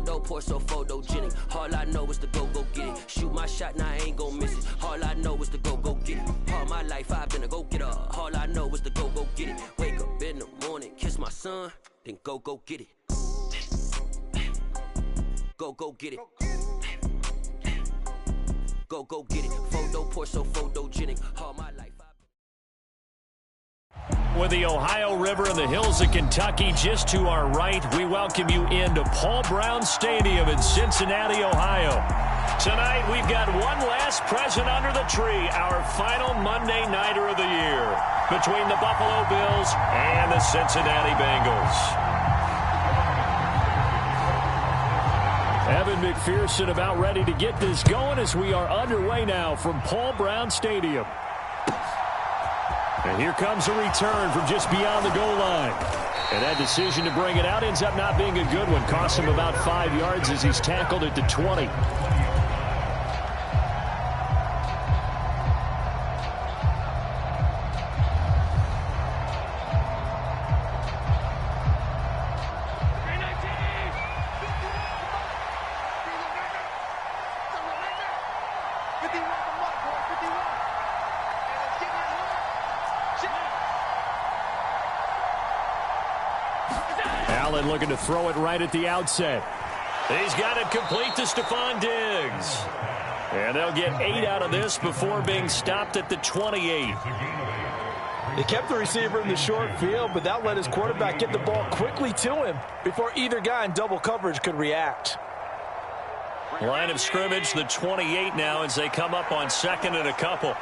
Photo poor, so photogenic. All I know is to go get it. Shoot my shot, now I ain't gon' miss it. All I know is to go get it. All my life I've been a go-getter. All I know is to go get it. Wake up in the morning, kiss my son, then go get it. Go get it. Go get it. Photo poor, so photogenic. All my life. With the Ohio River and the hills of Kentucky just to our right, we welcome you into Paul Brown Stadium in Cincinnati, Ohio. Tonight, we've got one last present under the tree, our final Monday Nighter of the year, between the Buffalo Bills and the Cincinnati Bengals. Evan McPherson about ready to get this going as we are underway now from Paul Brown Stadium. And here comes a return from just beyond the goal line. And that decision to bring it out ends up not being a good one. Costs him about 5 yards as he's tackled at the 20. Allen looking to throw it right at the outset. He's got it complete to Stephon Diggs. And they'll get 8 out of this before being stopped at the 28. They kept the receiver in the short field, but that let his quarterback get the ball quickly to him before either guy in double coverage could react. Line of scrimmage, the 28 now as they come up on second and a couple.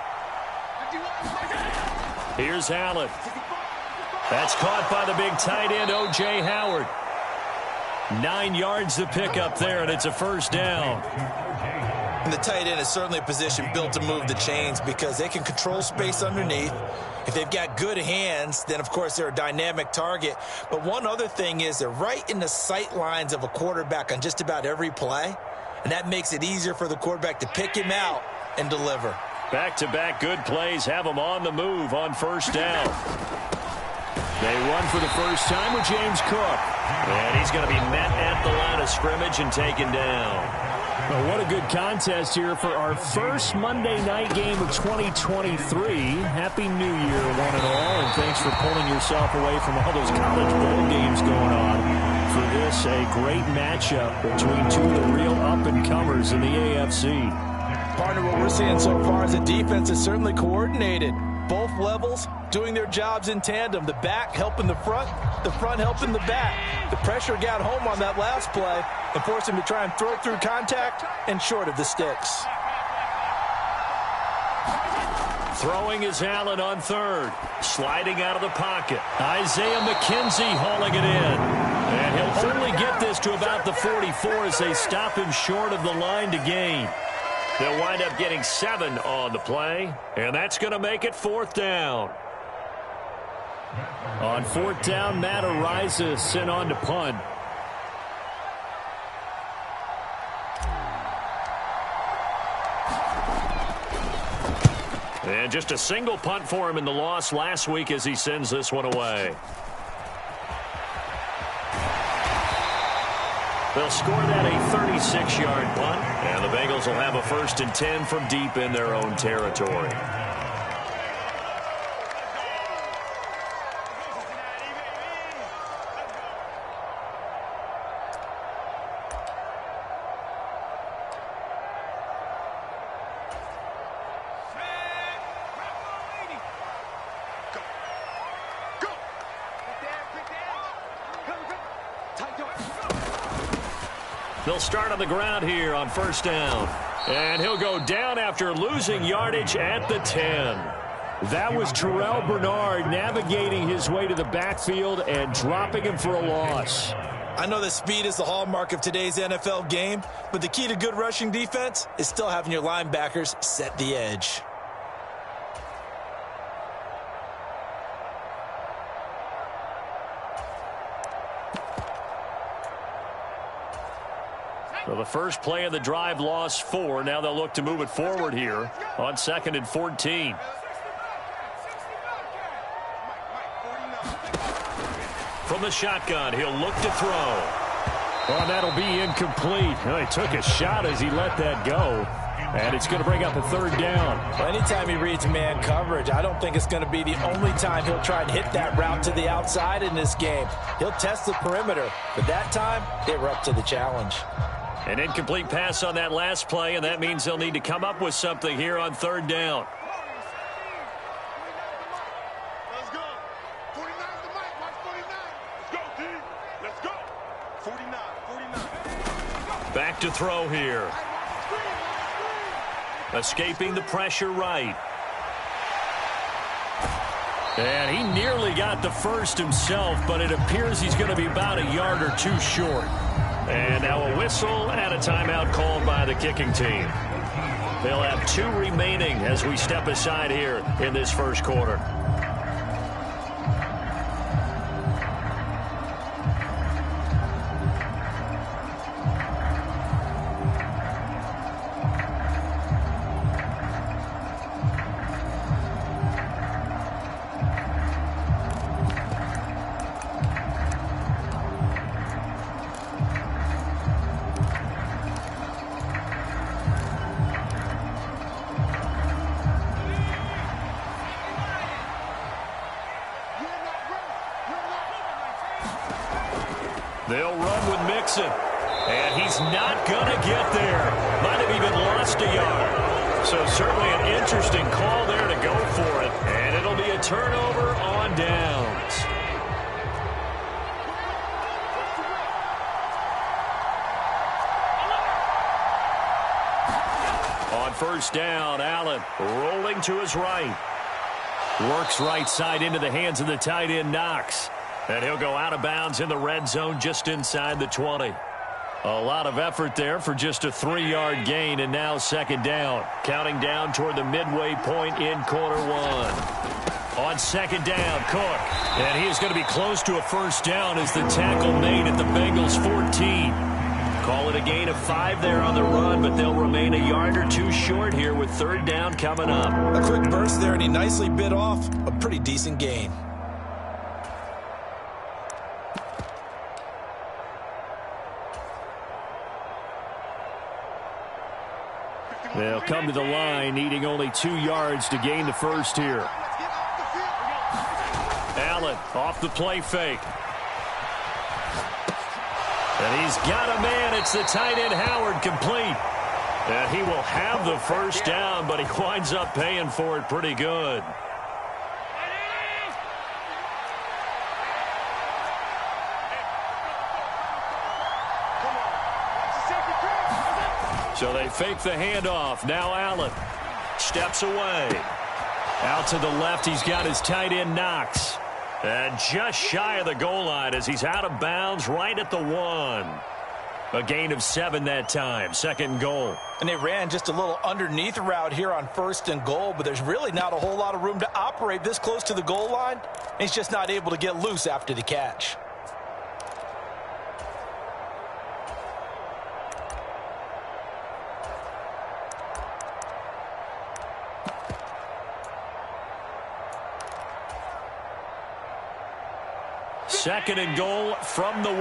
Here's Allen. That's caught by the big tight end, O.J. Howard. 9 yards to pick up there, and it's a first down. And the tight end is certainly a position built to move the chains because they can control space underneath. If they've got good hands, then, of course, they're a dynamic target. But one other thing is they're right in the sight lines of a quarterback on just about every play, and that makes it easier for the quarterback to pick him out and deliver. Back-to-back good plays have them on the move on first down. They run for the first time with James Cook. And he's going to be met at the line of scrimmage and taken down. Well, what a good contest here for our first Monday night game of 2023. Happy New Year, one and all, and thanks for pulling yourself away from all those college bowl games going on. For this, a great matchup between two of the real up-and-comers in the AFC. Partner, what we're seeing so far is the defense is certainly coordinated. Both levels doing their jobs in tandem. The back helping the front helping the back. The pressure got home on that last play and forced him to try and throw through contact and short of the sticks. Throwing is Allen on third. Sliding out of the pocket. Isaiah McKenzie hauling it in. And he'll only get this to about the 44 as they stop him short of the line to gain. They'll wind up getting 7 on the play, and that's going to make it fourth down. On fourth down, Matt Araiza sent on to punt. And just a single punt for him in the loss last week as he sends this one away. They'll score that a 36-yard punt, and the Bengals will have a 1st and 10 from deep in their own territory. They'll start on the ground here on first down. And he'll go down after losing yardage at the 10. That was Terrell Bernard navigating his way to the backfield and dropping him for a loss. I know that speed is the hallmark of today's NFL game, but the key to good rushing defense is still having your linebackers set the edge. So the first play of the drive lost 4. Now they'll look to move it forward here on 2nd and 14. From the shotgun, he'll look to throw. Well, that'll be incomplete. Well, he took a shot as he let that go. And it's going to bring up a third down. Well, anytime he reads man coverage, I don't think it's going to be the only time he'll try and hit that route to the outside in this game. He'll test the perimeter, but that time they were up to the challenge. An incomplete pass on that last play, and that means they'll need to come up with something here on third down. Let's go. 49's the mic. Watch 49. Let's go, D. Let's go. 49. Back to throw here. Escaping the pressure right. And he nearly got the first himself, but it appears he's going to be about a yard or two short. And now a whistle and a timeout called by the kicking team. They'll have 2 remaining as we step aside here in this first quarter. They'll run with Mixon. And he's not going to get there. Might have even lost a yard. So certainly an interesting call there to go for it. And it'll be a turnover on downs. On first down, Allen rolling to his right. Works right side into the hands of the tight end, Knox. And he'll go out of bounds in the red zone just inside the 20. A lot of effort there for just a 3-yard gain, and now second down. Counting down toward the midway point in quarter one. On second down, Cook. And he is going to be close to a first down as the tackle made at the Bengals 14. Call it a gain of 5 there on the run, but they'll remain a yard or two short here with third down coming up. A quick burst there, and he nicely bit off a pretty decent gain. They'll come to the line, needing only 2 yards to gain the first here. Allen off the play fake. And he's got a man. It's the tight end, Howard, complete. And he will have the first down, but he winds up paying for it pretty good. So they fake the handoff. Now Allen steps away. Out to the left, he's got his tight end, Knox. And just shy of the goal line as he's out of bounds right at the 1. A gain of 7 that time. Second and goal. And they ran just a little underneath route here on first and goal, but there's really not a whole lot of room to operate this close to the goal line. He's just not able to get loose after the catch. Second and goal from the 1.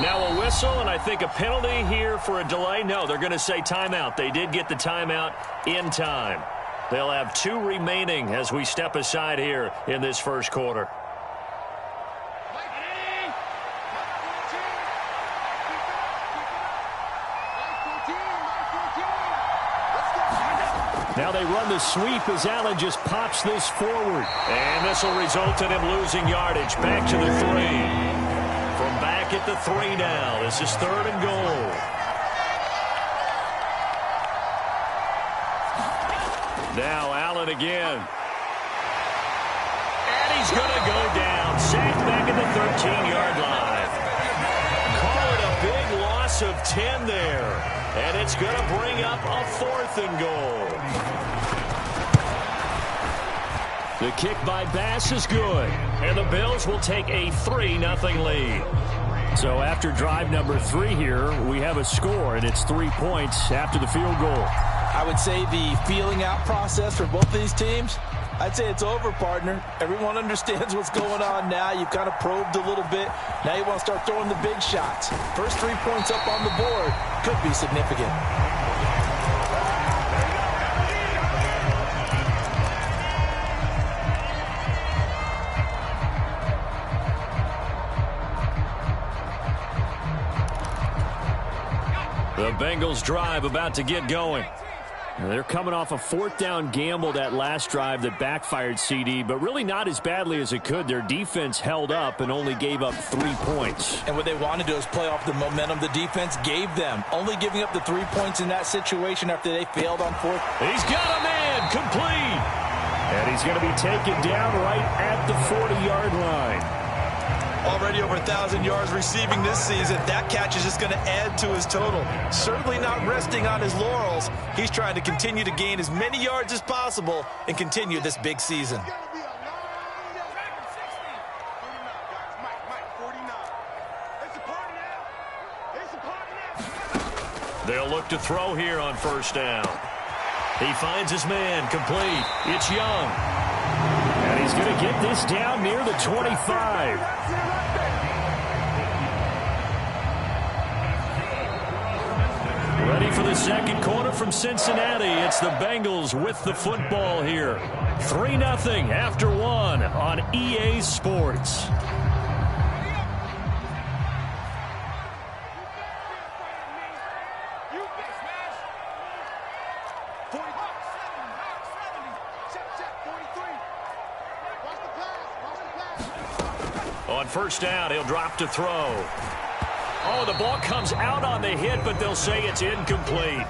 Now a whistle, and I think a penalty here for a delay. No, they're going to say timeout. They did get the timeout in time. They'll have 2 remaining as we step aside here in this first quarter. Now they run the sweep as Allen just pops this forward. And this will result in him losing yardage. Back to the 3. From back at the 3 now. This is third and goal. Now Allen again. And he's going to go down. Sacked back at the 13-yard line. Call it a big loss of 10 there. And it's going to bring up a 4th and goal. The kick by Bass is good. And the Bills will take a 3-0 lead. So after drive number 3 here, we have a score, and it's 3 points after the field goal. I would say the feeling out process for both these teams, I'd say it's over, partner. Everyone understands what's going on now. You've kind of probed a little bit. Now you want to start throwing the big shots. First 3 points up on the board could be significant. The Bengals drive about to get going. They're coming off a 4th down gamble that last drive that backfired, CD, but really not as badly as it could. Their defense held up and only gave up 3 points. And what they want to do is play off the momentum the defense gave them. Only giving up the 3 points in that situation after they failed on 4th. He's got a man complete. And he's going to be taken down right at the 40-yard line. Already over 1,000 yards receiving this season. That catch is just going to add to his total. Certainly not resting on his laurels. He's trying to continue to gain as many yards as possible and continue this big season. They'll look to throw here on 1st down. He finds his man complete. It's Young. And he's going to get this down near the 25. Ready for the second quarter from Cincinnati. It's the Bengals with the football here. 3-0 after 1 on EA Sports. On 1st down, he'll drop to throw. Oh, the ball comes out on the hit, but they'll say it's incomplete.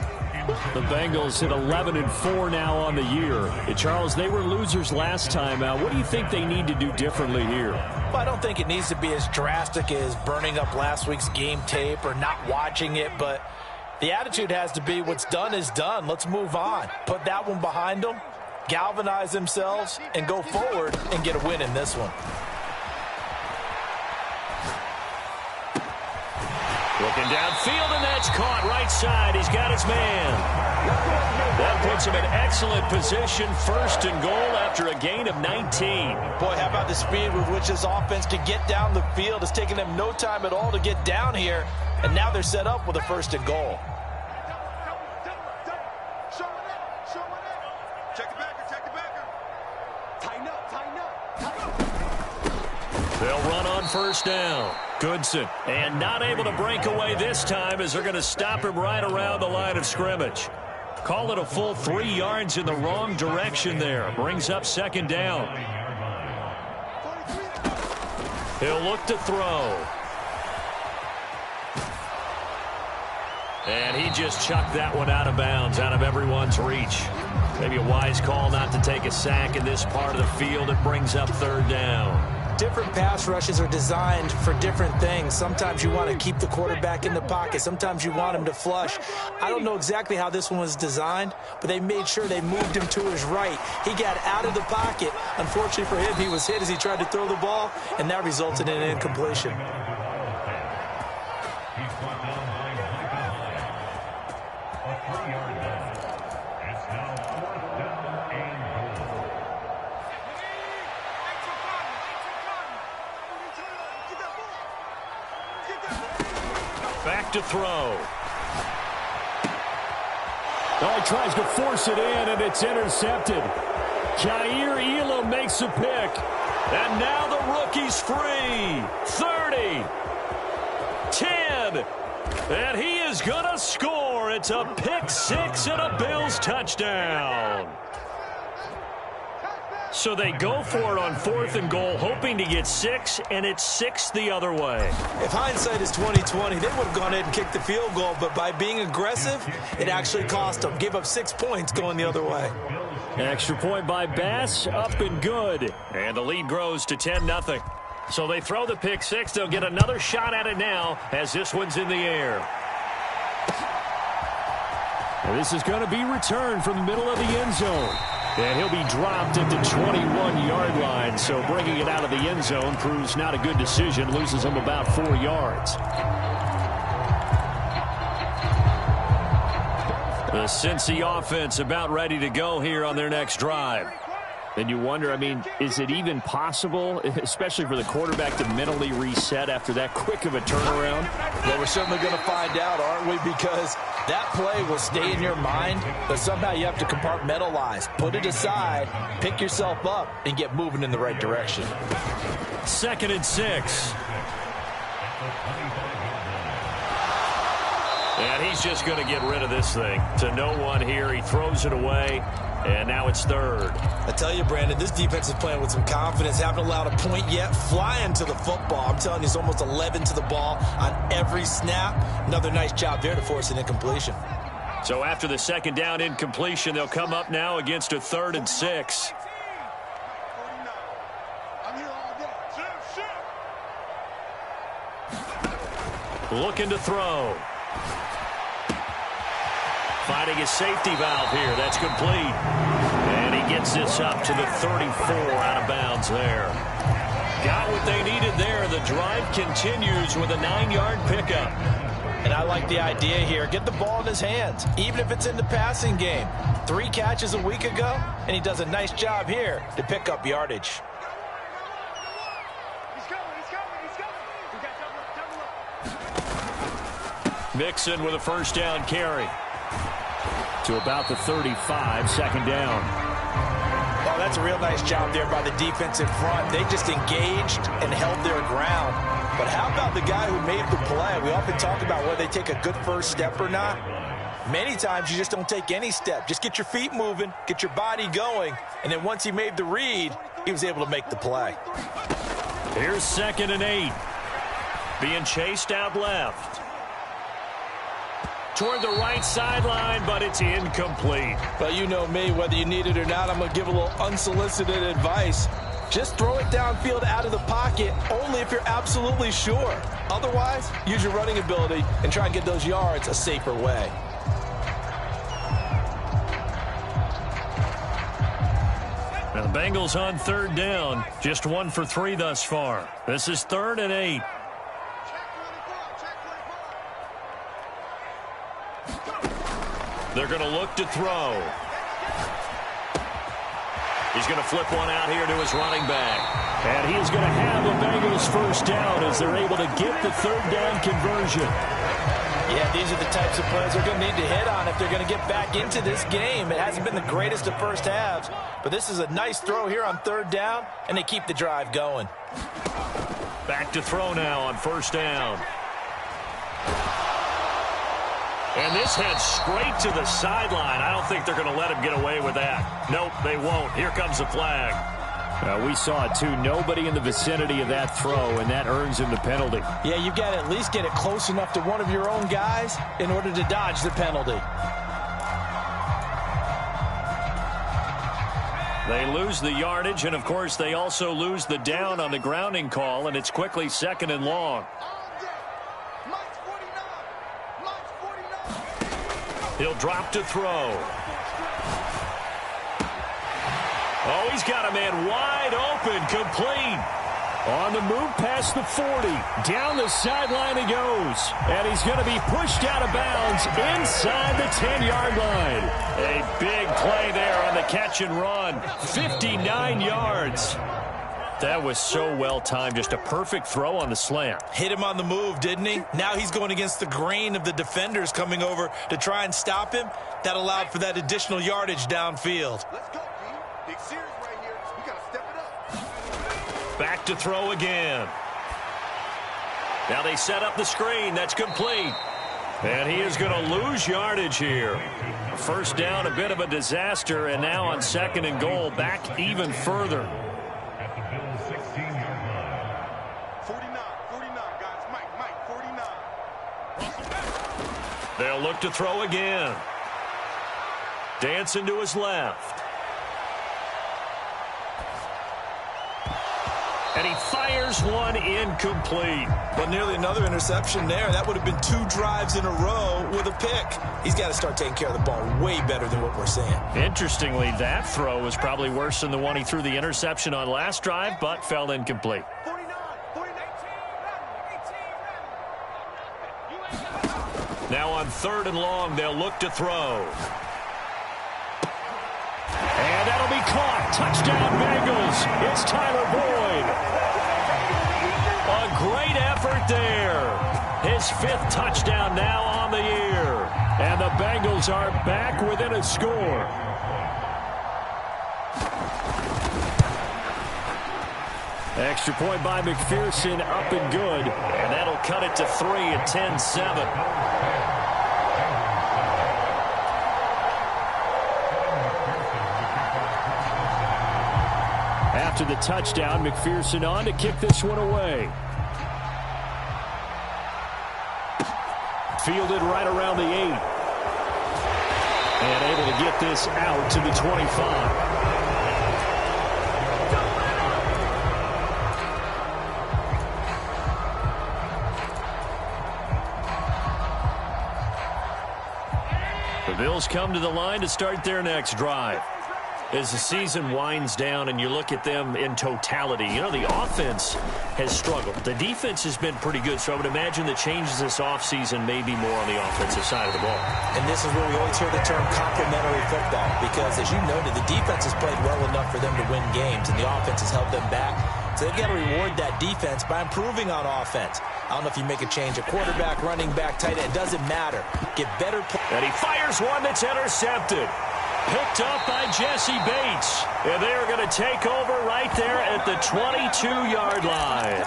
The Bengals hit 11-4 now on the year. And Charles, they were losers last time out. What do you think they need to do differently here? Well, I don't think it needs to be as drastic as burning up last week's game tape or not watching it, but the attitude has to be what's done is done. Let's move on. Put that one behind them, galvanize themselves, and go forward and get a win in this one. Looking downfield, and that's caught right side. He's got his man. That puts him in excellent position. 1st and goal after a gain of 19. Boy, how about the speed with which this offense can get down the field? It's taken them no time at all to get down here, and now they're set up with a 1st and goal. They'll run on 1st down. Goodson, and not able to break away this time as they're going to stop him right around the line of scrimmage. Call it a full 3 yards in the wrong direction there. Brings up 2nd down. He'll look to throw. And he just chucked that one out of bounds, out of everyone's reach. Maybe a wise call not to take a sack in this part of the field. It brings up 3rd down. Different pass rushes are designed for different things. Sometimes you want to keep the quarterback in the pocket. Sometimes you want him to flush. I don't know exactly how this one was designed, but they made sure they moved him to his right. He got out of the pocket. Unfortunately for him, he was hit as he tried to throw the ball, and that resulted in an incompletion. Back to throw. Oh, he tries to force it in, and it's intercepted. Jair Elam makes a pick. And now the rookie's free. 30. 10. And he is going to score. It's a pick 6 and a Bills touchdown. So they go for it on 4th and goal, hoping to get 6, and it's 6 the other way. If hindsight is 20/20, they would have gone ahead and kicked the field goal, but by being aggressive, it actually cost them. Gave up 6 points going the other way. Extra point by Bass, up and good. And the lead grows to 10-0. So they throw the pick 6. They'll get another shot at it now as this one's in the air. And this is going to be returned from the middle of the end zone. And he'll be dropped at the 21-yard line. So bringing it out of the end zone proves not a good decision. Loses him about 4 yards. The Cincy offense about ready to go here on their next drive. And you wonder, I mean, is it even possible, especially for the quarterback, to mentally reset after that quick of a turnaround? Well, we're certainly going to find out, aren't we? Because that play will stay in your mind, but somehow you have to compartmentalize. Put it aside, pick yourself up, and get moving in the right direction. 2nd and 6. And he's just going to get rid of this thing. To no one here. He throws it away. And now it's 3rd. I tell you, Brandon, this defense is playing with some confidence. Haven't allowed a point yet. Flying to the football. I'm telling you, it's almost 11 to the ball on every snap. Another nice job there to force an incompletion. So after the 2nd down incompletion, they'll come up now against a 3rd and 6. Looking to throw. Finding his safety valve here. That's complete. And he gets this up to the 34 out of bounds there. Got what they needed there. The drive continues with a 9-yard pickup. And I like the idea here. Get the ball in his hands, even if it's in the passing game. 3 catches a week ago, and he does a nice job here to pick up yardage. Mixon with a 1st down carry. To about the 35, 2nd down. Oh, that's a real nice job there by the defense in front. They just engaged and held their ground. But how about the guy who made the play? We often talk about whether they take a good first step or not. Many times you just don't take any step. Just get your feet moving, get your body going, and then once he made the read, he was able to make the play. Here's 2nd and 8. Being chased out left. Toward the right sideline, but it's incomplete. Well, you know me, whether you need it or not, I'm going to give a little unsolicited advice. Just throw it downfield out of the pocket, only if you're absolutely sure. Otherwise, use your running ability and try and get those yards a safer way. Now the Bengals on 3rd down, just 1 for 3 thus far. This is 3rd and 8. They're going to look to throw. He's going to flip one out here to his running back. And he's going to have the Bengals 1st down as they're able to get the 3rd down conversion. Yeah, these are the types of plays they're going to need to hit on if they're going to get back into this game. It hasn't been the greatest of first halves, but this is a nice throw here on 3rd down, and they keep the drive going. Back to throw now on 1st down. And this heads straight to the sideline. I don't think they're going to let him get away with that. Nope, they won't. Here comes the flag. We saw it, too. Nobody in the vicinity of that throw, and that earns him the penalty. Yeah, you've got to at least get it close enough to one of your own guys in order to dodge the penalty. They lose the yardage, and, of course, they also lose the down on the grounding call, and it's quickly 2nd and long. He'll drop to throw. Oh, he's got a man wide open, complete. On the move past the 40. Down the sideline he goes. And he's going to be pushed out of bounds inside the 10-yard line. A big play there on the catch and run. 59 yards. That was so well timed. Just a perfect throw on the slant. Hit him on the move, didn't he? Now he's going against the grain of the defenders coming over to try and stop him. That allowed for that additional yardage downfield. Let's go, G. Big series right here. We got to step it up. Back to throw again. Now they set up the screen. That's complete. And he is going to lose yardage here. 1st down, a bit of a disaster. And now on 2nd and goal, back even further. 49, guys. Mike, 49. They'll look to throw again. Dancing to his left. And he fires one incomplete. But nearly another interception there. That would have been 2 drives in a row with a pick. He's got to start taking care of the ball way better than what we're seeing. Interestingly, that throw was probably worse than the one he threw the interception on last drive, but fell incomplete. 49, 49. Now Now on 3rd and long, they'll look to throw. And that'll be caught. Touchdown, Bengals. It's Tyler Boyd. A great effort there. His 5th touchdown now on the year. And the Bengals are back within a score. Extra point by McPherson, up and good. And that'll cut it to 3 at 10-7. After the touchdown, McPherson on to kick this one away. Fielded right around the 8. And able to get this out to the 25. The Bills come to the line to start their next drive. As the season winds down and you look at them in totality, you know, the offense has struggled. The defense has been pretty good, so I would imagine the changes this offseason may be more on the offensive side of the ball. And this is where we always hear the term complementary football, because as you noted, the defense has played well enough for them to win games, and the offense has held them back. So they've got to reward that defense by improving on offense. I don't know if you make a change, a quarterback, running back, tight end, it doesn't matter. Get better play. And he fires one that's intercepted. Picked up by Jesse Bates. And they're going to take over right there at the 22-yard line.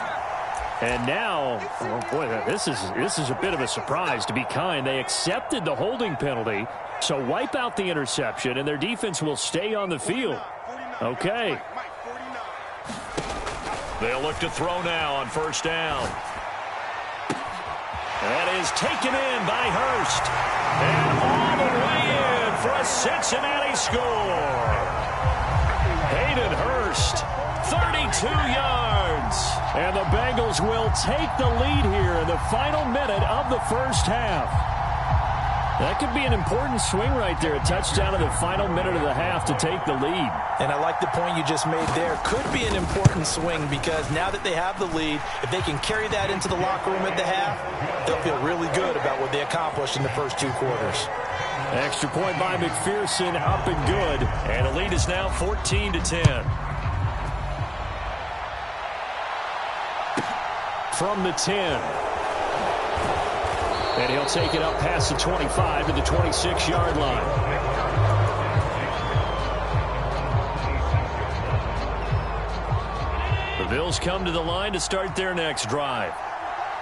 And now, oh boy, this is a bit of a surprise, to be kind. They accepted the holding penalty, so wipe out the interception, and their defense will stay on the field. Okay. They'll look to throw now on 1st down. That is taken in by Hurst. And all the way in for a Cincinnati score. Hayden Hurst, 32 yards. And the Bengals will take the lead here in the final minute of the 1st half. That could be an important swing right there. A touchdown in the final minute of the half to take the lead. And I like the point you just made there. Could be an important swing, because now that they have the lead, if they can carry that into the locker room at the half, they'll feel really good about what they accomplished in the first 2 quarters. Extra point by McPherson, up and good. And the lead is now 14-10. From the 10. And he'll take it up past the 25 to the 26-yard line. The Bills come to the line to start their next drive.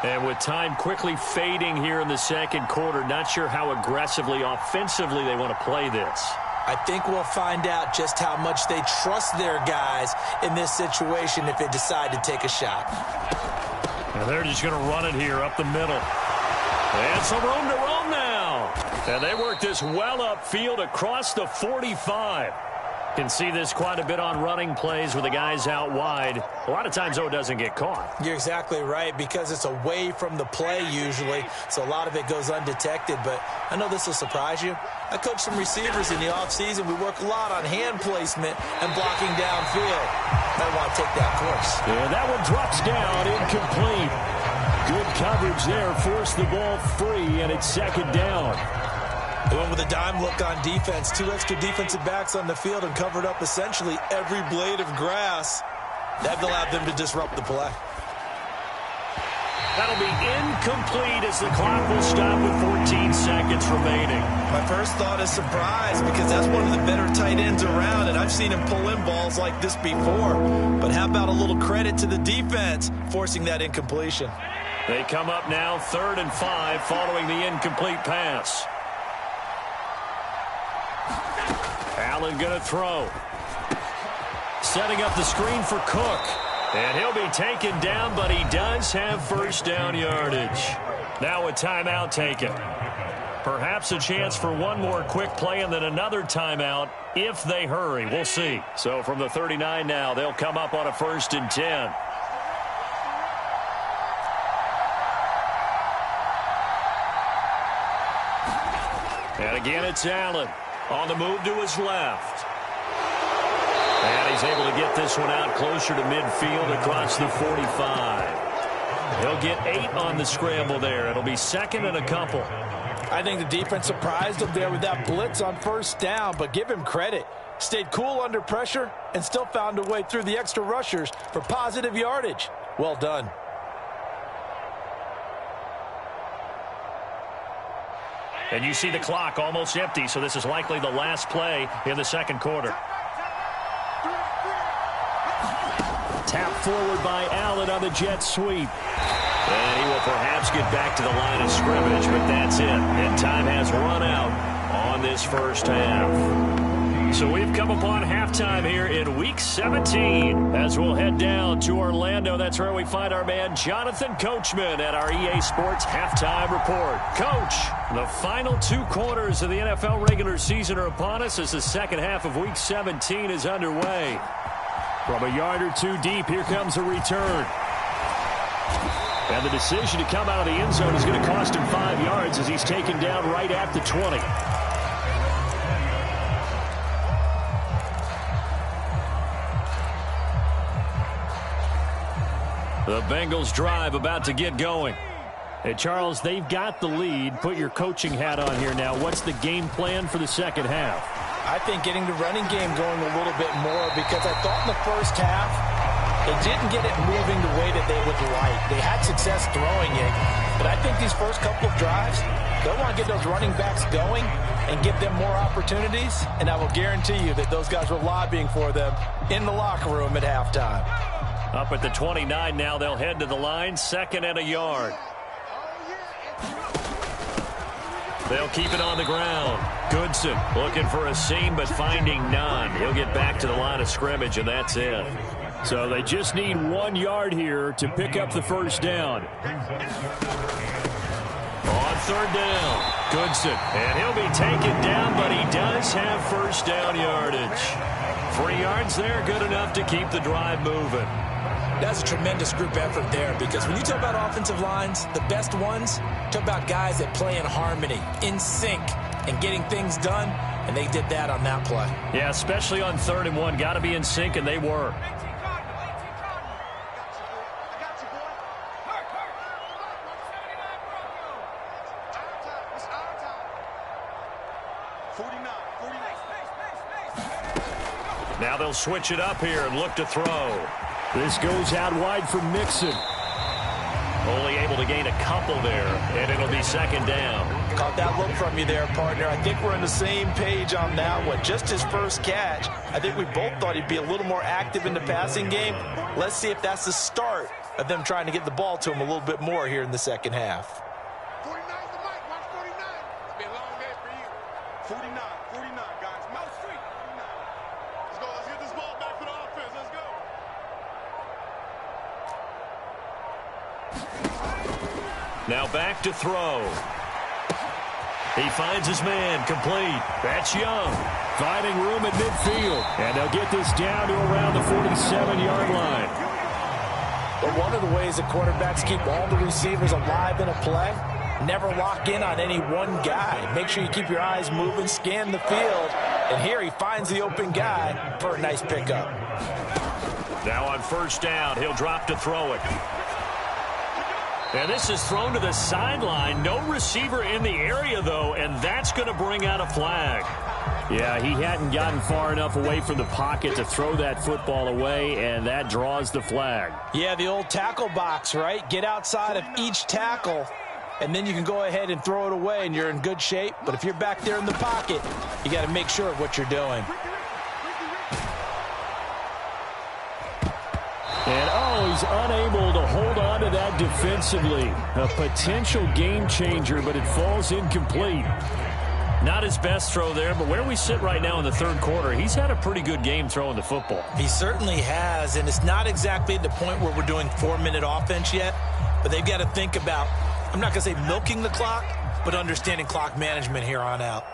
And with time quickly fading here in the 2nd quarter, not sure how aggressively, offensively they want to play this. I think we'll find out just how much they trust their guys in this situation if they decide to take a shot. And they're just going to run it here up the middle. And some room to roam now. And they work this well upfield across the 45. Can see this quite a bit on running plays with the guys out wide. A lot of times, though, it doesn't get caught. You're exactly right, because it's away from the play usually, so a lot of it goes undetected. But I know this will surprise you. I coach some receivers in the offseason. We work a lot on hand placement and blocking downfield. Might want to take that course. Yeah, that one drops down, incomplete. Good coverage there, forced the ball free, and it's 2nd down. They went with a dime look on defense. 2 extra defensive backs on the field and covered up essentially every blade of grass. That allowed them to disrupt the play. That'll be incomplete as the clock will stop with 14 seconds remaining. My first thought is surprise, because that's one of the better tight ends around, and I've seen him pull in balls like this before. But how about a little credit to the defense forcing that incompletion? They come up now 3rd and 5 following the incomplete pass. Allen going to throw. Setting up the screen for Cook. And he'll be taken down, but he does have 1st down yardage. Now a timeout taken. Perhaps a chance for one more quick play and then another timeout if they hurry. We'll see. So from the 39 now, they'll come up on a 1st and 10. And again, it's Allen on the move to his left. And he's able to get this one out closer to midfield across the 45. He'll get 8 on the scramble there. It'll be 2nd and a couple. I think the defense surprised him there with that blitz on first down, but give him credit. Stayed cool under pressure and still found a way through the extra rushers for positive yardage. Well done. And you see the clock almost empty, so this is likely the last play in the second quarter. Tap forward by Allen on the jet sweep. And he will perhaps get back to the line of scrimmage, but that's it. And time has run out on this first half. So we've come upon halftime here in Week 17 as we'll head down to Orlando. That's where we find our man Jonathan Coachman at our EA Sports Halftime Report. Coach, the final 2 quarters of the NFL regular season are upon us as the second half of Week 17 is underway. From a yard or two deep, here comes a return. And the decision to come out of the end zone is going to cost him 5 yards as he's taken down right at the 20. The Bengals drive about to get going. Hey, Charles, they've got the lead. Put your coaching hat on here now. What's the game plan for the second half? I think getting the running game going a little bit more, because I thought in the first half they didn't get it moving the way that they would like. They had success throwing it, but I think these first couple of drives, they'll want to get those running backs going and give them more opportunities, and I will guarantee you that those guys were lobbying for them in the locker room at halftime. Up at the 29 now, they'll head to the line, 2nd and a yard. They'll keep it on the ground. Goodson looking for a seam, but finding none. He'll get back to the line of scrimmage, and that's it. So they just need 1 yard here to pick up the first down. On 3rd down, Goodson. And he'll be taken down, but he does have first down yardage. 3 yards there, good enough to keep the drive moving. That's a tremendous group effort there, because when you talk about offensive lines, the best ones, talk about guys that play in harmony, in sync, and getting things done, and they did that on that play. Yeah, especially on 3rd and 1. Got to be in sync, and they were. Now they'll switch it up here and look to throw. This goes out wide for Mixon. Only able to gain a couple there, and it'll be 2nd down. Caught that look from you there, partner. I think we're on the same page on that one. Just his first catch. I think we both thought he'd be a little more active in the passing game. Let's see if that's the start of them trying to get the ball to him a little bit more here in the second half. 49 the mic. Watch 49. It'll be a long day for you. 49, guys. Mouth Street. 49. Let's go. Let's get this ball back for the offense. Let's go. Now back to throw. He finds his man, complete. That's Young. Finding room at midfield. And they'll get this down to around the 47-yard line. But one of the ways that quarterbacks keep all the receivers alive in a play, never lock in on any one guy. Make sure you keep your eyes moving, scan the field. And here he finds the open guy for a nice pickup. Now on 1st down, he'll drop to throw it. And this is thrown to the sideline. No receiver in the area, though, and that's going to bring out a flag. Yeah, he hadn't gotten far enough away from the pocket to throw that football away, and that draws the flag. Yeah, the old tackle box, right? Get outside of each tackle, and then you can go ahead and throw it away, and you're in good shape. But if you're back there in the pocket, you got to make sure of what you're doing. And, he's unable to hold on to that defensively. A potential game changer, but it falls incomplete. Not his best throw there, but where we sit right now in the 3rd quarter, he's had a pretty good game throwing the football. He certainly has, and it's not exactly at the point where we're doing 4-minute offense yet, but they've got to think about, I'm not going to say milking the clock, but understanding clock management here on out.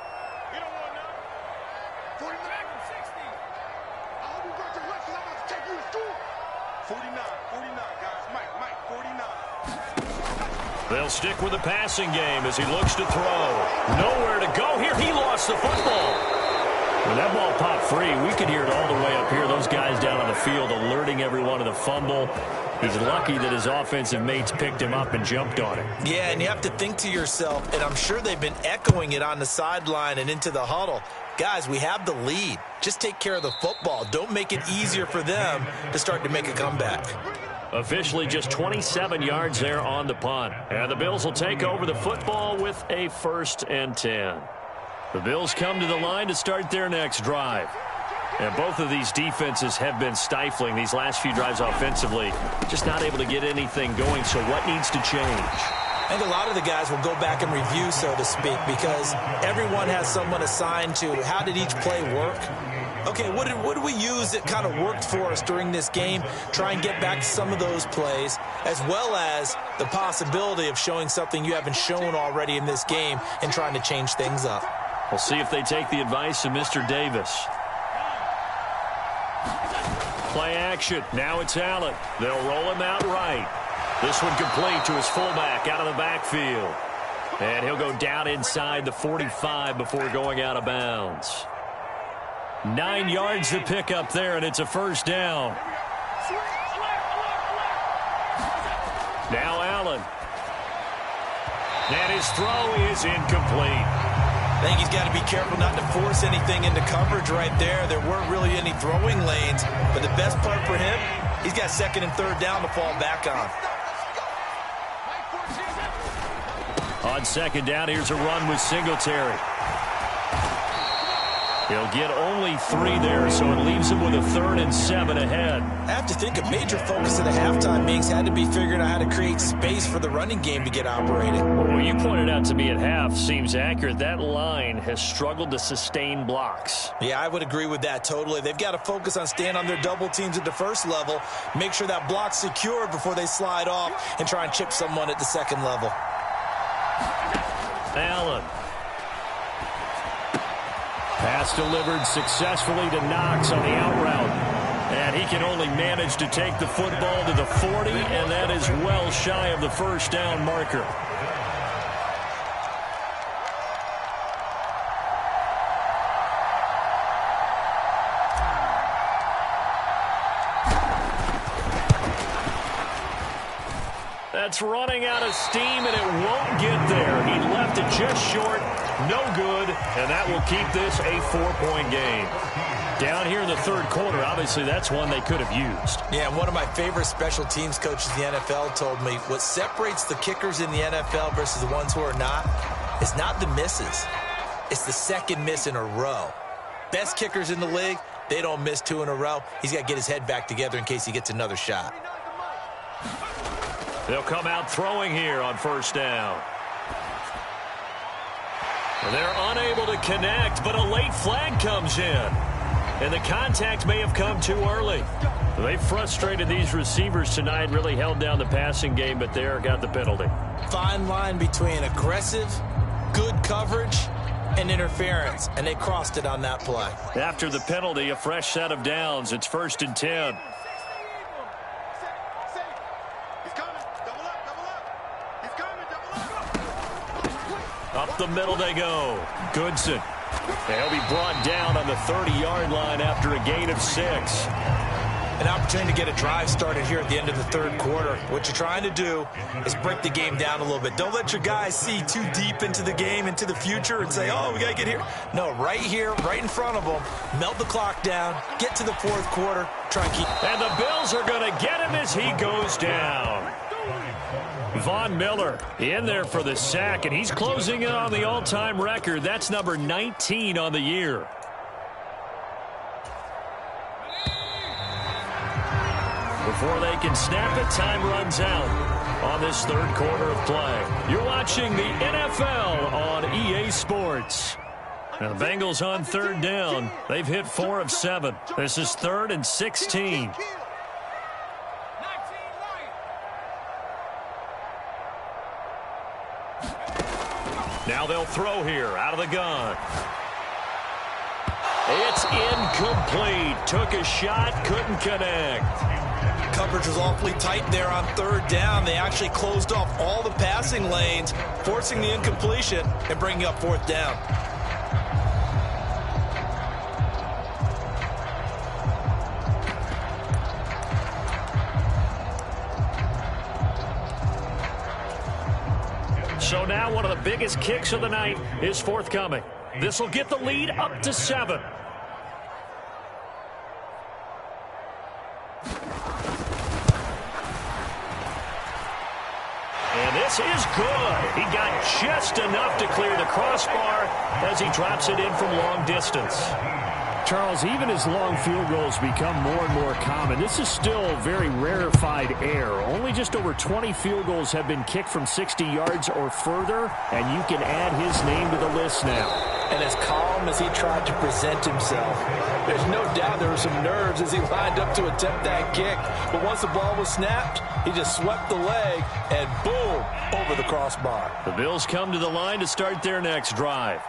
49, guys. Mike, 49. They'll stick with the passing game as he looks to throw. Nowhere to go here. He lost the football. When that ball popped free, we could hear it all the way up here. Those guys down on the field alerting everyone of the fumble. He's lucky that his offensive mates picked him up and jumped on it. Yeah, and you have to think to yourself, and I'm sure they've been echoing it on the sideline and into the huddle. Guys, we have the lead. Just take care of the football. Don't make it easier for them to start to make a comeback. Officially just 27 yards there on the punt. And the Bills will take over the football with a 1st and 10. The Bills come to the line to start their next drive. And both of these defenses have been stifling these last few drives offensively. Just not able to get anything going, so what needs to change? I think a lot of the guys will go back and review, so to speak, because everyone has someone assigned to how did each play work. Okay, what did we use that kind of worked for us during this game? Try and get back to some of those plays, as well as the possibility of showing something you haven't shown already in this game and trying to change things up. We'll see if they take the advice of Mr. Davis. Play action. Now it's Allen. They'll roll him out right. This one complete to his fullback out of the backfield. And he'll go down inside the 45 before going out of bounds. 9 yards to pick up there, and it's a 1st down. Now Allen. And his throw is incomplete. I think he's got to be careful not to force anything into coverage right there. There weren't really any throwing lanes, but the best part for him, he's got 2nd and 3rd down to fall back on. On 2nd down, here's a run with Singletary. He'll get only 3 there, so it leaves him with a 3rd and 7 ahead. I have to think a major focus of the halftime meetings had to be figuring out how to create space for the running game to get operating. Well, you pointed out to me at half, seems accurate. That line has struggled to sustain blocks. Yeah, I would agree with that totally. They've got to focus on staying on their double teams at the 1st level, make sure that block's secured before they slide off and try and chip someone at the 2nd level. Allen. Pass delivered successfully to Knox on the out route. And he can only manage to take the football to the 40, and that is well shy of the 1st down marker. That's running out of steam, and it won't get there. He left it just short. No good, and that will keep this a 4-point game. Down here in the 3rd quarter, obviously that's one they could have used. Yeah, and one of my favorite special teams coaches in the NFL told me what separates the kickers in the NFL versus the ones who are not is not the misses. It's the 2nd miss in a row. Best kickers in the league, they don't miss 2 in a row. He's got to get his head back together in case he gets another shot. They'll come out throwing here on 1st down. They're unable to connect, but a late flag comes in. And the contact may have come too early. They frustrated these receivers tonight, really held down the passing game, but there got the penalty. Fine line between aggressive, good coverage, and interference, and they crossed it on that play. After the penalty, a fresh set of downs. It's 1st and 10. Up the middle they go. Goodson. They'll be brought down on the 30-yard line after a gain of 6. An opportunity to get a drive started here at the end of the 3rd quarter. What you're trying to do is break the game down a little bit. Don't let your guys see too deep into the game, into the future, and say, oh, we got to get here. No, right here, right in front of them, melt the clock down, get to the 4th quarter, try and keep. And the Bills are going to get him as he goes down. Von Miller in there for the sack, and he's closing in on the all-time record. That's number 19 on the year. Before they can snap it, time runs out on this 3rd quarter of play. You're watching the NFL on EA Sports. Now the Bengals on 3rd down. They've hit 4 of 7. This is 3rd and 16. Now they'll throw here out of the gun. It's incomplete. Took a shot, couldn't connect. Coverage was awfully tight there on 3rd down. They actually closed off all the passing lanes, forcing the incompletion and bringing up 4th down. So now one of the biggest kicks of the night is forthcoming. This will get the lead up to 7. And this is good. He got just enough to clear the crossbar as he drops it in from long distance. Charles, even as long field goals become more and more common, this is still very rarefied air. Only just over 20 field goals have been kicked from 60 yards or further, and you can add his name to the list now. And as calm as he tried to present himself, there's no doubt there were some nerves as he lined up to attempt that kick. But once the ball was snapped, he just swept the leg and boom, over the crossbar. The Bills come to the line to start their next drive.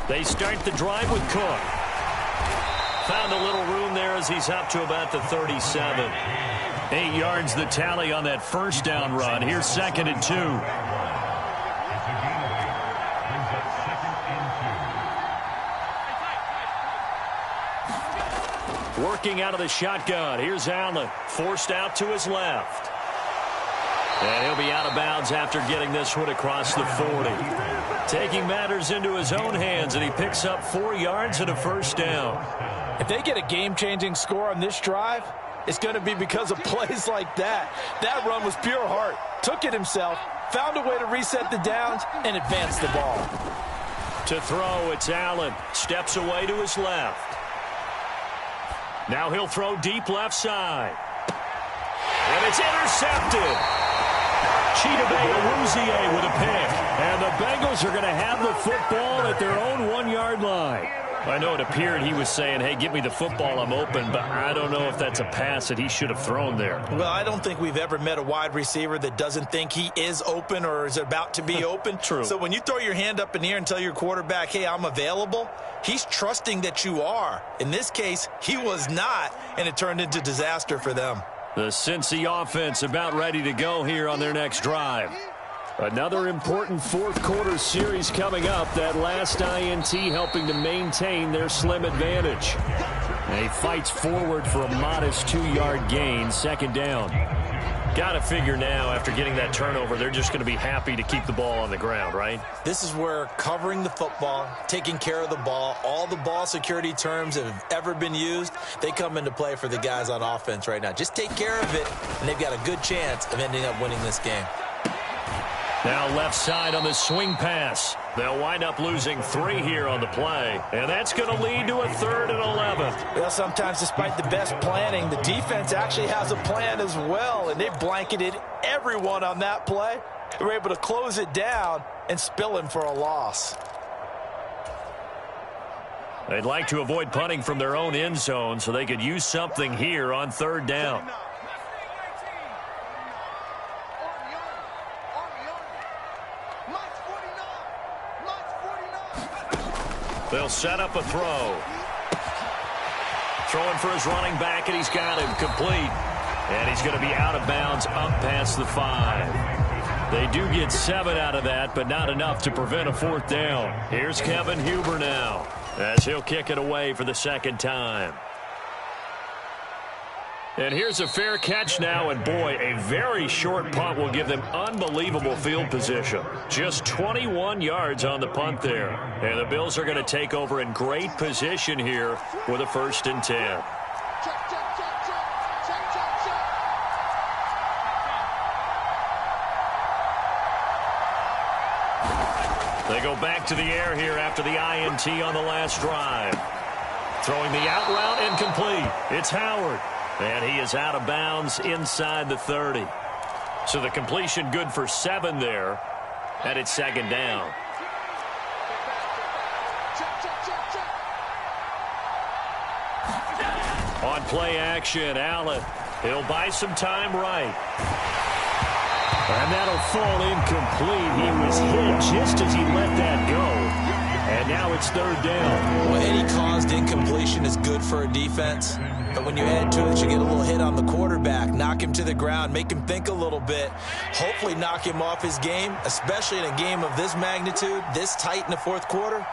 They start the drive with Cook. Found a little room there as he's up to about the 37. 8 yards the tally on that first down run. Here's 2nd and 2. Working out of the shotgun. Here's Allen. Forced out to his left. And he'll be out of bounds after getting this one across the 40. Taking matters into his own hands, and he picks up 4 yards and a first down. If they get a game-changing score on this drive, it's going to be because of plays like that. That run was pure heart. Took it himself, found a way to reset the downs, and advance the ball. To throw, it's Allen. Steps away to his left. Now he'll throw deep left side. And it's intercepted. Chidobe Awuzie with a pick. And the Bengals are going to have the football at their own 1-yard line. I know it appeared he was saying, hey, give me the football, I'm open, but I don't know if that's a pass that he should have thrown there. Well, I don't think we've ever met a wide receiver that doesn't think he is open or is about to be open. True. So when you throw your hand up in the air and tell your quarterback, hey, I'm available, he's trusting that you are. In this case, he was not, and it turned into disaster for them. The Cincy offense about ready to go here on their next drive. Another important fourth-quarter series coming up. That last INT helping to maintain their slim advantage. And he fights forward for a modest 2-yard gain, 2nd down. Got to figure now, after getting that turnover, they're just going to be happy to keep the ball on the ground, right? This is where covering the football, taking care of the ball, all the ball security terms that have ever been used, they come into play for the guys on offense right now. Just take care of it, and they've got a good chance of ending up winning this game. Now left side on the swing pass. They'll wind up losing 3 here on the play. And that's going to lead to a 3rd and 11. Well, sometimes despite the best planning, the defense actually has a plan as well, and they blanketed everyone on that play. They were able to close it down and spill him for a loss. They'd like to avoid punting from their own end zone so they could use something here on 3rd down. They'll set up a throw. Throwing for his running back, and he's got him complete. And he's going to be out of bounds up past the 5. They do get 7 out of that, but not enough to prevent a 4th down. Here's Kevin Huber now, as he'll kick it away for the 2nd time. And here's a fair catch now, and boy, a very short punt will give them unbelievable field position. Just 21 yards on the punt there. And the Bills are going to take over in great position here with a 1st and 10. They go back to the air here after the INT on the last drive. Throwing the out route incomplete. It's Howard. And he is out of bounds inside the 30. So the completion good for 7 there. And it's 2nd down. On play action, Allen. He'll buy some time right. And that'll fall incomplete. He was hit just as he let that go. And now it's 3rd down. Well, any caused incompletion is good for a defense. But when you add to it, you get a little hit on the quarterback, knock him to the ground, make him think a little bit, hopefully knock him off his game, especially in a game of this magnitude, this tight in the 4th quarter.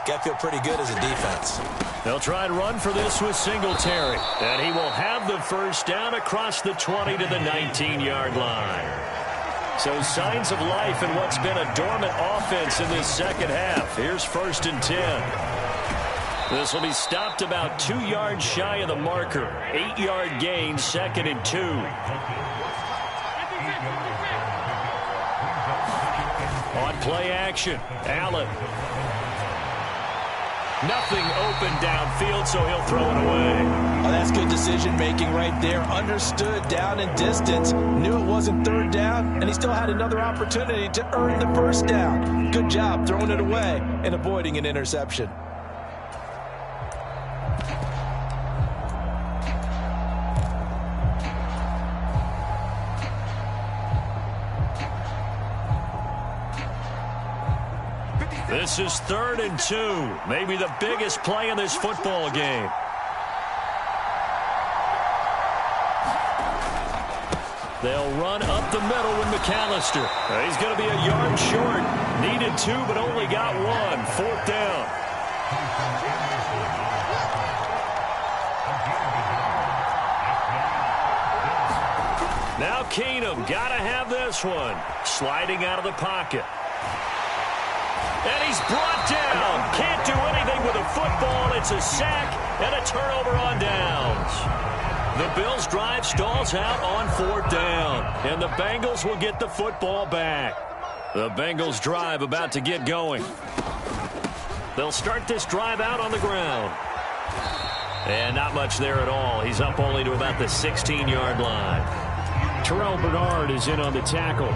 Got to feel pretty good as a defense. They'll try and run for this with Singletary. And he will have the first down across the 20 to the 19-yard line. So signs of life in what's been a dormant offense in this second half. Here's 1st and 10. This will be stopped about 2 yards shy of the marker. 8-yard gain, 2nd and 2. On play action, Allen. Nothing open downfield, so he'll throw it away. Oh, that's good decision-making right there. Understood down and distance. Knew it wasn't 3rd down, and he still had another opportunity to earn the 1st down. Good job throwing it away and avoiding an interception. This is 3rd and 2. Maybe the biggest play in this football game. They'll run up the middle with McAllister. He's going to be a yard short. Needed 2, but only got 1. 4th down. Now Keenum, got to have this one. Sliding out of the pocket. And he's brought down. Can't do anything with a football. It's a sack and a turnover on downs. The Bills' drive stalls out on 4th down. And the Bengals will get the football back. The Bengals' drive about to get going. They'll start this drive out on the ground. And not much there at all. He's up only to about the 16-yard line. Terrell Bernard is in on the tackle.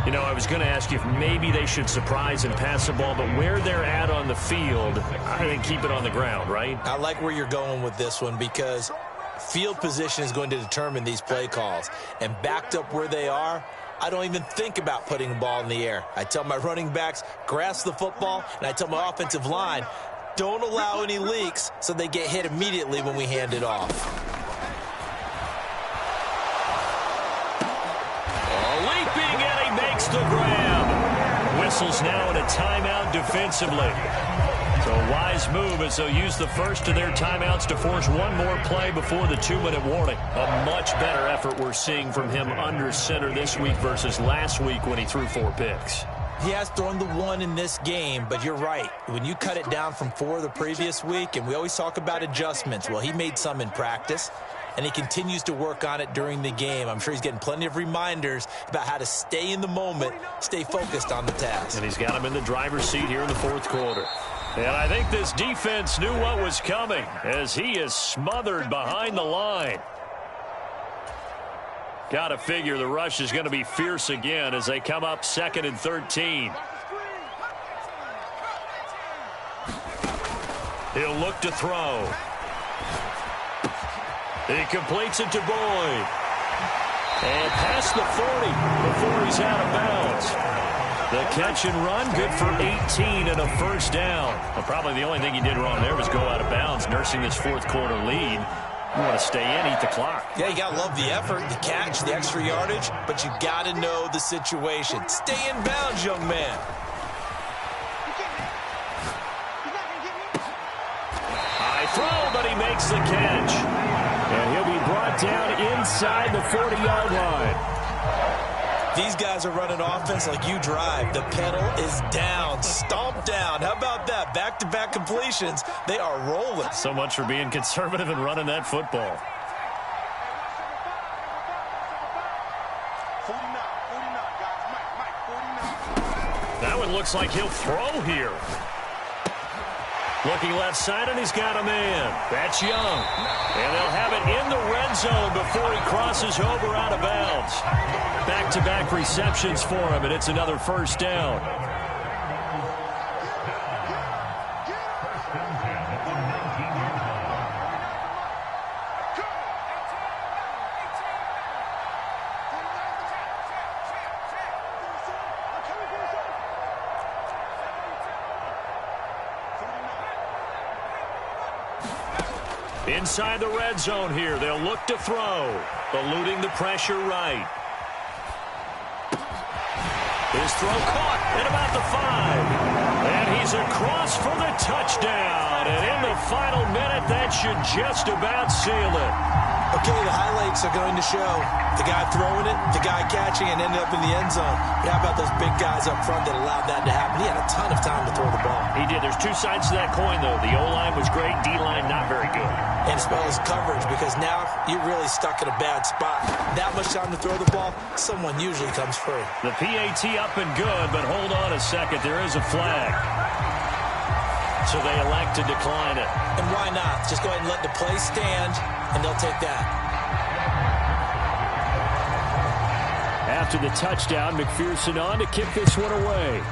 You know, I was going to ask you if maybe they should surprise and pass the ball, but where they're at on the field, I think keep it on the ground, right? I like where you're going with this one because field position is going to determine these play calls. And backed up where they are, I don't even think about putting the ball in the air. I tell my running backs, grasp the football, and I tell my offensive line, don't allow any leaks so they get hit immediately when we hand it off. Leaping, and he makes the grab. Whistles now in a timeout defensively. So a wise move as they'll use the first of their timeouts to force one more play before the 2-minute warning. A much better effort we're seeing from him under center this week versus last week when he threw 4 picks. He has thrown the 1 in this game, but you're right. When you cut it down from 4 the previous week, and we always talk about adjustments, well, he made some in practice, and he continues to work on it during the game. I'm sure he's getting plenty of reminders about how to stay in the moment, stay focused on the task. And he's got him in the driver's seat here in the 4th quarter. And I think this defense knew what was coming as he is smothered behind the line. Got to figure the rush is going to be fierce again as they come up 2nd and 13. He'll look to throw. He completes it to Boyd. And past the 40 before he's out of bounds. The catch and run, good for 18 and a 1st down. Well, probably the only thing he did wrong there was go out of bounds, nursing this 4th quarter lead. You want to stay in, eat the clock. Yeah, you got to love the effort, the catch, the extra yardage, but you got to know the situation. Stay in bounds, young man. High throw, but he makes the catch. And he'll be brought down inside the 40-yard line. These guys are running offense like you drive. The pedal is down, stomp down. How about that? Back-to-back completions. They are rolling. So much for being conservative and running that football. 49, guys. Mike, 49. That one looks like he'll throw here. Looking left side, and he's got a man. That's Young. And they'll have it in the red zone before he crosses over out of bounds. Back-to-back receptions for him, and it's another 1st down. Inside the red zone here, they'll look to throw. Eluding the pressure right. His throw caught at about the 5. And He's across for the touchdown. And in the final minute, that should just about seal it. Okay, the highlights are going to show the guy throwing it, the guy catching it, and ended up in the end zone. But how about those big guys up front that allowed that to happen? He had a ton of time to throw the ball. He did. There's two sides to that coin, though. The O-line was great. D-line not very good. And as well as coverage, because now you're really stuck in a bad spot. That much time to throw the ball, someone usually comes free. The PAT up and good, but hold on a second. There is a flag. So they elect to decline it. And why not? Just go ahead and let the play stand, and they'll take that. After the touchdown, McPherson on to kick this one away.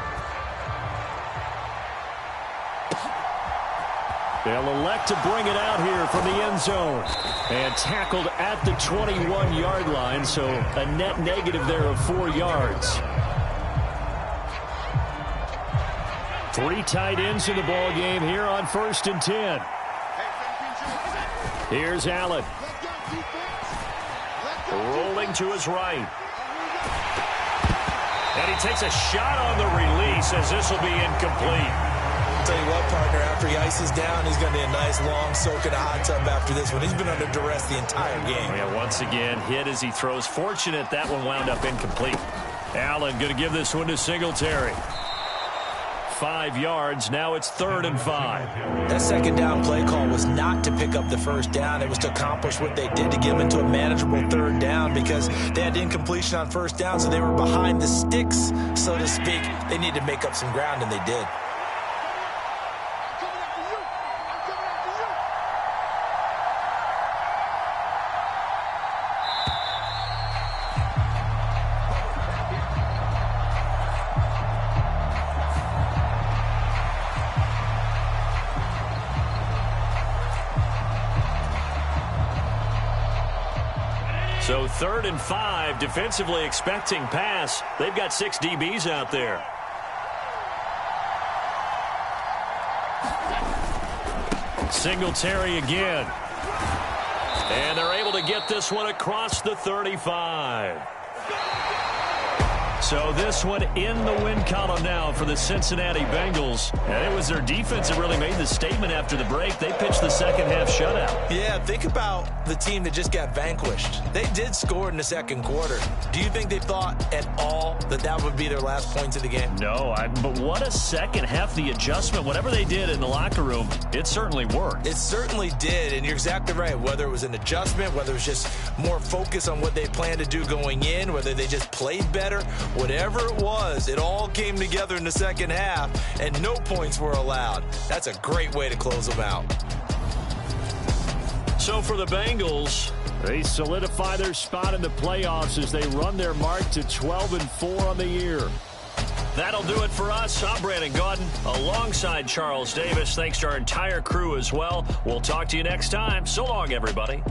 They'll elect to bring it out here from the end zone. And tackled at the 21-yard line, so a net negative there of 4 yards. 3 tight ends in the ball game here on 1st and 10. Here's Allen. Rolling to his right. And he takes a shot on the release as this will be incomplete. I'll tell you what, partner, after he ices down, he's going to be a nice long soak in a hot tub after this one. He's been under duress the entire game. Yeah, once again, hit as he throws. Fortunate that one wound up incomplete. Allen going to give this one to Singletary. 5 yards. Now it's 3rd and 5. That second down play call was not to pick up the first down. It was to accomplish what they did to get them into a manageable 3rd down because they had incompletion on 1st down, so they were behind the sticks, so to speak. They needed to make up some ground, and they did. So 3rd and 5, defensively expecting pass. They've got 6 DBs out there. Singletary again. And they're able to get this one across the 35. So this one in the win column now for the Cincinnati Bengals. And it was their defense that really made the statement after the break. They pitched the second half shutout. Yeah, think about the team that just got vanquished. They did score in the second quarter. Do you think they thought at all that that would be their last points of the game? No, but what a second half. The adjustment, whatever they did in the locker room, it certainly worked. It certainly did, and you're exactly right. Whether it was an adjustment, whether it was just more focus on what they planned to do going in, whether they just played better, whatever it was, it all came together in the second half, and no points were allowed. That's a great way to close them out. So for the Bengals, they solidify their spot in the playoffs as they run their mark to 12-4 on the year. That'll do it for us. I'm Brandon Gaudin alongside Charles Davis. Thanks to our entire crew as well. We'll talk to you next time. So long, everybody.